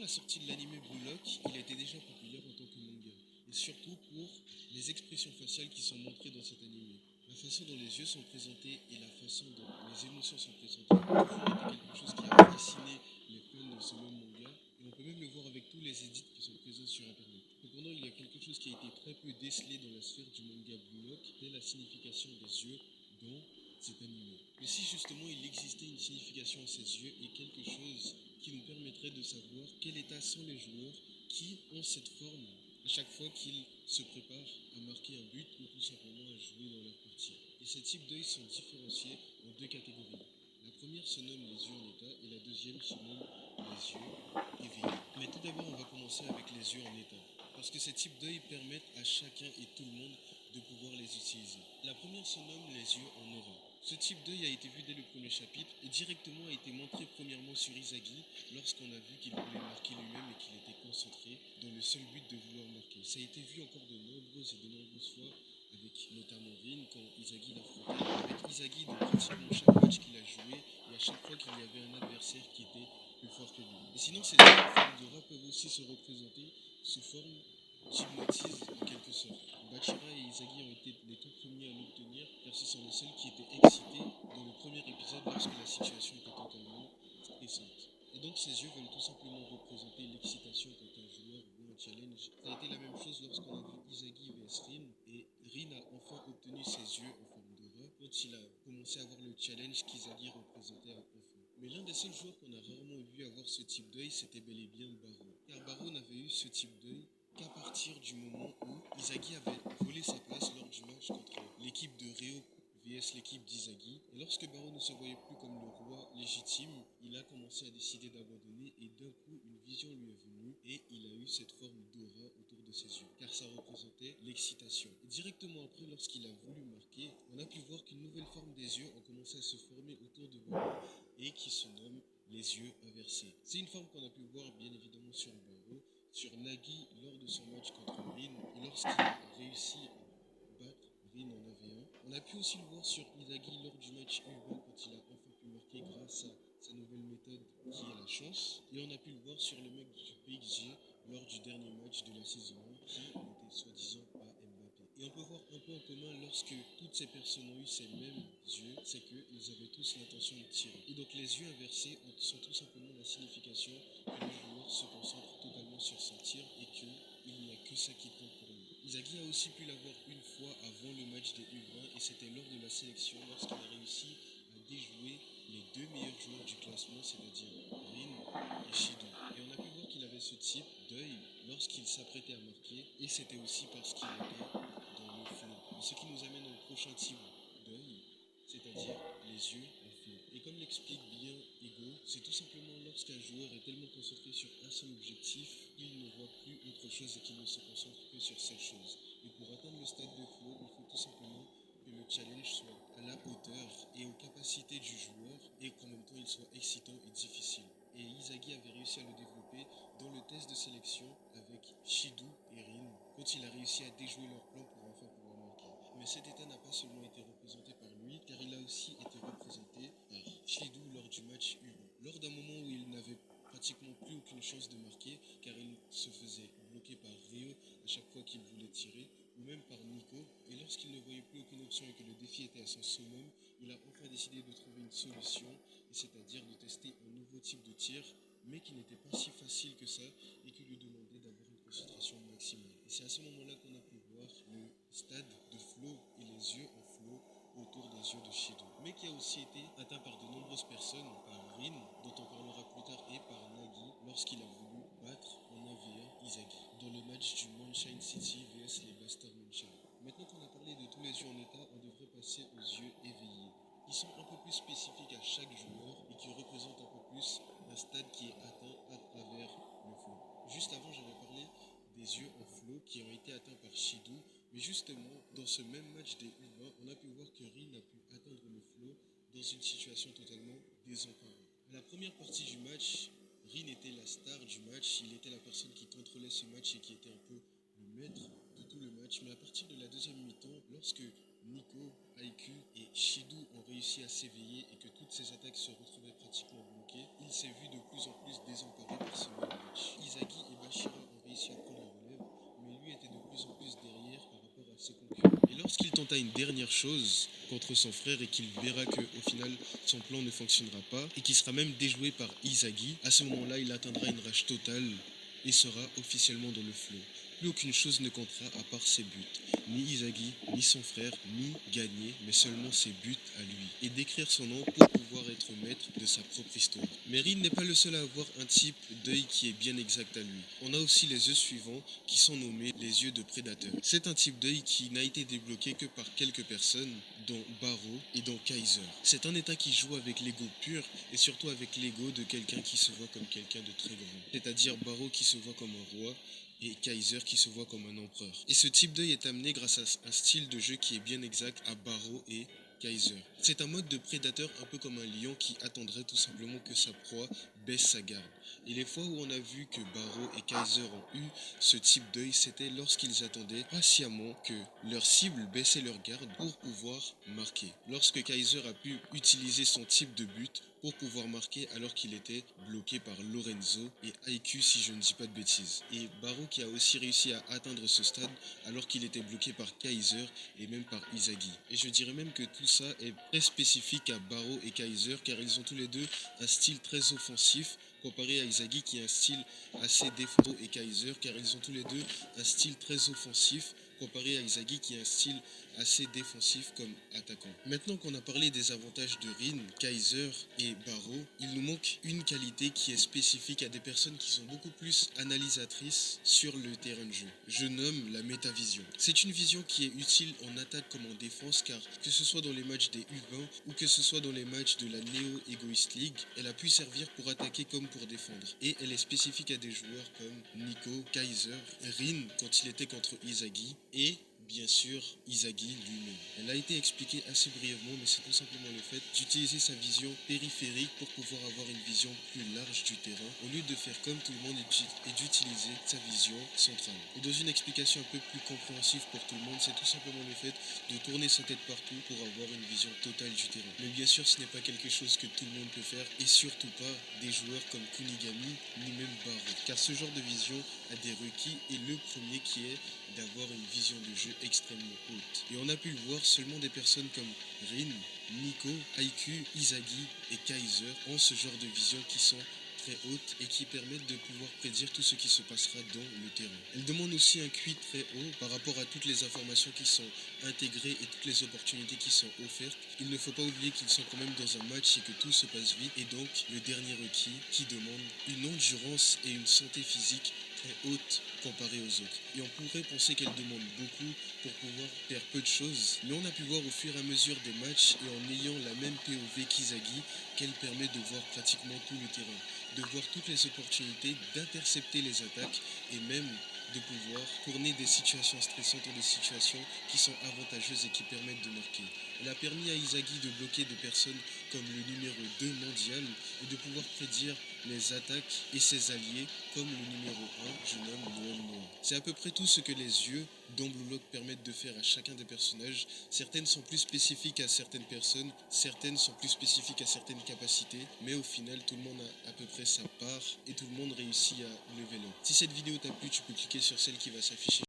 la sortie de l'anime Blue Lock, il était déjà populaire en tant que manga, et surtout pour les expressions faciales qui sont montrées dans cet anime. La façon dont les yeux sont présentés et la façon dont les émotions sont présentées a toujours été quelque chose qui a fasciné les fans de ce même manga, et on peut même le voir avec tous les edits qui sont présents sur internet. Cependant, il y a quelque chose qui a été très peu décelé dans la sphère du manga Blue Lock, c'est la signification des yeux dans cet anime. Mais si justement il existait une signification à ces yeux et quelque chose qui nous permettrait de savoir quel état sont les joueurs qui ont cette forme à chaque fois qu'ils se préparent à marquer un but ou tout simplement à jouer dans leur partie. Et ces types d'œils sont différenciés en deux catégories. La première se nomme les yeux en état et la deuxième se nomme les yeux éveillés. Mais tout d'abord, on va commencer avec les yeux en état, parce que ces types d'œils permettent à chacun et tout le monde de pouvoir les utiliser. La première se nomme les yeux en aura. Ce type d'œil a été vu dès le premier chapitre et directement a été montré premièrement sur Izagi lorsqu'on a vu qu'il voulait marquer lui-même et qu'il était concentré dans le seul but de vouloir marquer. Ça a été vu encore de nombreuses fois avec notamment Rin quand Izagi l'affrontait, avec Izagi dans pratiquement chaque match qu'il a joué et à chaque fois qu'il y avait un adversaire qui était plus fort que lui. Et sinon, ces yeux en forme d'aura peuvent aussi se représenter sous forme d'hypnotise en quelque sorte. Bachira et Izagi ont été les tout premiers à l'obtenir car ce sont les seuls qui étaient excités dans le premier épisode lorsque la situation était totalement stressante. Et donc ces yeux veulent tout simplement représenter l'excitation quand un joueur veut un challenge. Ça a été la même chose lorsqu'on a vu Izagi vs Rin et Rin a enfin obtenu ses yeux en forme d'aura quand il a commencé à voir le challenge qu'Izagi représentait enfin. Mais l'un des seuls joueurs qu'on a rarement vu avoir ce type d'œil, c'était bel et bien Baro. Car Baro n'avait eu ce type d'œil qu'à partir du moment où Izagi avait volé sa place lors du match contre l'équipe de Ryo vs l'équipe d'Izagi. Et lorsque Baro ne se voyait plus comme le roi légitime, il a commencé à décider d'abandonner et d'un coup une vision lui est venue et il a eu cette forme d'aura autour de ses yeux car ça représentait l'excitation. Et directement après, lorsqu'il a voulu marquer, on a pu voir qu'une nouvelle forme des yeux a commencé à se former autour de Baro et qui se nomme les yeux inversés. C'est une forme qu'on a pu voir bien évidemment sur Baro, sur Nagi lors de son match contre Rin et lorsqu'il a réussi à battre Rin en 1v1. On a pu aussi le voir sur Izagi lors du match U20 quand il a enfin pu marquer grâce à sa nouvelle méthode qui est la chance. Et on a pu le voir sur le mec du PXG lors du dernier match de la saison 1 qui n'était soi-disant pas Mbappé. Et on peut voir un peu en commun lorsque toutes ces personnes ont eu ces mêmes yeux, c'est qu'ils avaient tous l'intention de tirer. Et donc les yeux inversés sont tout simplement la signification que le joueur se concentre totalement sur son tir et qu'il n'y a que ça qui compte pour lui. Izagi a aussi pu l'avoir une fois avant le match des U20 et c'était lors de la sélection lorsqu'il a réussi à déjouer les deux meilleurs joueurs du classement, c'est-à-dire Rin et Shido. Et on a pu voir qu'il avait ce type d'œil lorsqu'il s'apprêtait à marquer et c'était aussi parce qu'il était dans le flow. Et ce qui nous amène au prochain type d'œil, c'est-à-dire les yeux en flow. Et comme l'explique bien Ego, c'est tout simplement lorsqu'un joueur est tellement concentré sur un seul objectif, il ne voit plus autre chose et qu'il ne se concentre que sur cette chose. Et pour atteindre le stade de flow, il faut tout simplement que le challenge soit à la hauteur et aux capacités du joueur et qu'en même temps il soit excitant et difficile. Et Izagi avait réussi à le développer dans le test de sélection avec Shido et Rin quand il a réussi à déjouer leur plan pour enfin pouvoir marquer. Mais cet état n'a pas seulement été représenté par lui, car il a aussi été représenté par Shido lors du match U20. Lors d'un moment où il n'avait pratiquement plus aucune chance de marquer, car il se faisait bloquer par Ryo à chaque fois qu'il voulait tirer, ou même par Nico, et lorsqu'il ne voyait plus aucune option et que le défi était à son summum, il a enfin décidé de trouver une solution, et c'est-à-dire de tester un nouveau type de tir, mais qui n'était pas si facile que ça, et qui lui demandait d'avoir une concentration maximale. Et c'est à ce moment-là qu'on a pu voir le stade de flow et les yeux en flow autour des yeux de Shido, mais qui a aussi été atteint par de nombreuses personnes, par Rin, dont on parlera plus tard, et par Nagi, lorsqu'il a voulu battre en 1v1 Izagi, dans le match du Moonshine City vs les Blaster Moonshine. Maintenant qu'on a parlé de tous les yeux en état, on devrait passer aux yeux éveillés, qui sont un peu plus spécifiques à chaque joueur et qui représentent un peu plus un stade qui est atteint à travers le flow. Juste avant, j'avais parlé des yeux en flow qui ont été atteints par Shido, mais justement, dans ce même match des U20, on a pu voir que Rin a pu atteindre le flow dans une situation totalement désemparée. À la première partie du match, Rin était la star du match, il était la personne qui contrôlait ce match et qui était un peu le maître de tout le match. Mais à partir de la deuxième mi-temps, lorsque Nico, Aiku et Shido ont réussi à s'éveiller et que toutes ces attaques se retrouvaient pratiquement bloquées, marquer, il s'est vu de plus en plus désemparé par ce même match. Inzaghi et Bachira ont réussi à prendre la relève, mais lui était de plus en plus derrière par rapport à ses concurrents. Et lorsqu'il tenta une dernière chose contre son frère et qu'il verra que au final son plan ne fonctionnera pas et qu'il sera même déjoué par Inzaghi, à ce moment-là il atteindra une rage totale et sera officiellement dans le flot. Plus aucune chose ne comptera à part ses buts. Ni Inzaghi, ni son frère, ni gagner, mais seulement ses buts à lui. Et d'écrire son nom pour pouvoir être maître de sa propre histoire. Mais Rin n'est pas le seul à avoir un type d'œil qui est bien exact à lui. On a aussi les yeux suivants qui sont nommés les yeux de prédateur. C'est un type d'œil qui n'a été débloqué que par quelques personnes, dont Barrow et dont Kaiser. C'est un état qui joue avec l'ego pur et surtout avec l'ego de quelqu'un qui se voit comme quelqu'un de très grand. C'est-à-dire Barrow qui se voit comme un roi et Kaiser qui se voit comme un empereur. Et ce type d'œil est amené grâce à un style de jeu qui est bien exact à Barrow et Kaiser. C'est un mode de prédateur un peu comme un lion qui attendrait tout simplement que sa proie baisse sa garde. Et les fois où on a vu que Barrow et Kaiser ont eu ce type d'œil, c'était lorsqu'ils attendaient patiemment que leur cible baissait leur garde pour pouvoir marquer. Lorsque Kaiser a pu utiliser son type de but pour pouvoir marquer alors qu'il était bloqué par Lorenzo et IQ si je ne dis pas de bêtises. Et Barrow qui a aussi réussi à atteindre ce stade alors qu'il était bloqué par Kaiser et même par Inzaghi. Et je dirais même que tout ça est très spécifique à Barrow et Kaiser car ils ont tous les deux un style très offensif comparé à Inzaghi qui a un style assez défensif et Kaiser car ils ont tous les deux un style très offensif comparé à Inzaghi qui a un style assez défensif comme attaquant. Maintenant qu'on a parlé des avantages de Rin, Kaiser et Barrow, il nous manque une qualité qui est spécifique à des personnes qui sont beaucoup plus analysatrices sur le terrain de jeu. Je nomme la métavision. C'est une vision qui est utile en attaque comme en défense car que ce soit dans les matchs des U20 ou que ce soit dans les matchs de la Neo Egoist League, elle a pu servir pour attaquer comme pour défendre. Et elle est spécifique à des joueurs comme Nico, Kaiser, Rin quand il était contre Inzaghi et bien sûr Inzaghi lui-même. Elle a été expliquée assez brièvement, mais c'est tout simplement le fait d'utiliser sa vision périphérique pour pouvoir avoir une vision plus large du terrain, au lieu de faire comme tout le monde et d'utiliser sa vision centrale. Et dans une explication un peu plus compréhensive pour tout le monde, c'est tout simplement le fait de tourner sa tête partout pour avoir une vision totale du terrain. Mais bien sûr, ce n'est pas quelque chose que tout le monde peut faire, et surtout pas des joueurs comme Kunigami, ni même Barrow. Car ce genre de vision a des requis, et le premier qui est d'avoir une vision de jeu extrêmement haute. Et on a pu le voir, seulement des personnes comme Rin, Nico, IQ, Inzaghi et Kaiser ont ce genre de vision qui sont très hautes et qui permettent de pouvoir prédire tout ce qui se passera dans le terrain. Elle demande aussi un QI très haut par rapport à toutes les informations qui sont intégrées et toutes les opportunités qui sont offertes. Il ne faut pas oublier qu'ils sont quand même dans un match et que tout se passe vite, et donc le dernier requis qui demande une endurance et une santé physique très haute comparée aux autres. Et on pourrait penser qu'elle demande beaucoup pour pouvoir faire peu de choses, mais on a pu voir au fur et à mesure des matchs et en ayant la même POV qu'Inzaghi qu'elle permet de voir pratiquement tout le terrain, de voir toutes les opportunités, d'intercepter les attaques et même de pouvoir tourner des situations stressantes en des situations qui sont avantageuses et qui permettent de marquer. Elle a permis à Inzaghi de bloquer des personnes comme le numéro 2 mondial et de pouvoir prédire les attaques et ses alliés comme le numéro 1, je nomme Noël Noir. C'est à peu près tout ce que les yeux d'Ambloulog permettent de faire à chacun des personnages. Certaines sont plus spécifiques à certaines personnes, certaines sont plus spécifiques à certaines capacités, mais au final tout le monde a à peu près sa part et tout le monde réussit à level up. Si cette vidéo t'a plu, tu peux cliquer sur celle qui va s'afficher